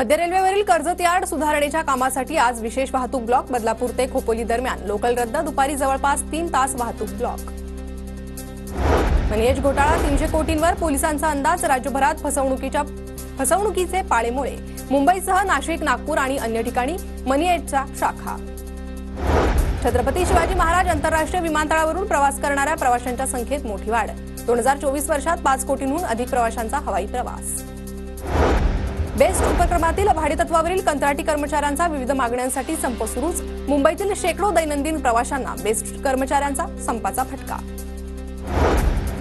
मध्य रेल्वेवरील कर्जत यार्ड सुधारणेच्या कामासाठी आज विशेष वाहतूक ब्लॉक बदलापूर ते खोपोली दरम्यान लोकल रद्द, दुपारी जवळपास 3 तास वाहतूक ब्लॉक। मनी घोटाळा 300 कोटींवर पोलिसांचा अंदाज, राज्यभरात फसवणुकीचे पाळेमुळे मुंबईसह नाशिक, नागपूर आणि अन्य ठिकाणी मनीएजच्या शाखा। छत्रपती शिवाजी महाराज आंतरराष्ट्रीय विमानतळावरून प्रवास करणाऱ्या प्रवाशांच्या संख्येत मोठी वाढ, 2024 वर्षात 5 कोटींहून अधिक प्रवाशांचा हवाई प्रवास। बेस्ट उपक्रमातील भाडेतत्वावरील कंत्राटी कर्मचाऱ्यांचा विविध मागण्यांसाठी संप सुरूच, मुंबईतील शेकडो दैनंदिन प्रवाशांना बेस्ट कर्मचाऱ्यांचा संपाचा फटका।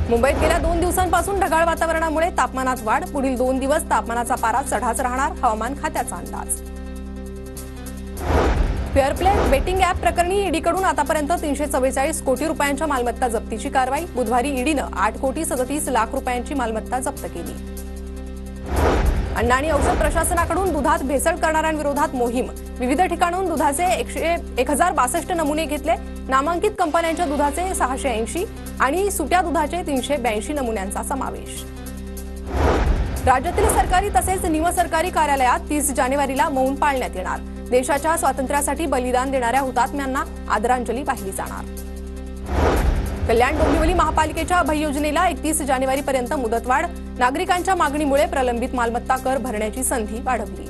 मुंबईत गेल्या 2 दिवसांपासून ढगाळ वातावरणामुळे तापमानात वाढ, पुढील 2 दिवस तापमानाचा पारा चढाच राहणार, हवामान खात्याचा अंदाज। फेअर प्ले बेटिंग ॲप प्रकरणी ईडीकडून आतापर्यंत 344 कोटी रुपयांच्या मालमत्ता जप्तीची कारवाई, बुधवारी ईडीनं 8 कोटी 37 लाख रुपयांची मालमत्ता जप्त केली। अन्न आणि औषध प्रशासनाकडून दुधात भेसळ करणाऱ्यांविरोधात मोहीम, विविध ठिकाणाहून दुधाचे 1062 नमुने घेतले, नामांकित कंपन्यांच्या दुधाचे 680 आणि सुट्या दुधाचे 382 नमुन्यांचा समावेश। राज्यातील सरकारी तसेच निमसरकारी कार्यालयात 30 जानेवारीला मौन पाळण्यात येणार, देशाच्या स्वातंत्र्यासाठी बलिदान देणाऱ्या हुतात्म्यांना आदरांजली वाहिली जाणार। कल्याण डोंबिवली महापालिकेच्या अभय योजनेला 31 जानेवारीपर्यंत मुदतवाढ, नागरिकांच्या मागणीमुळे प्रलंबित मालमत्ता कर भरण्याची संधी वाढवली।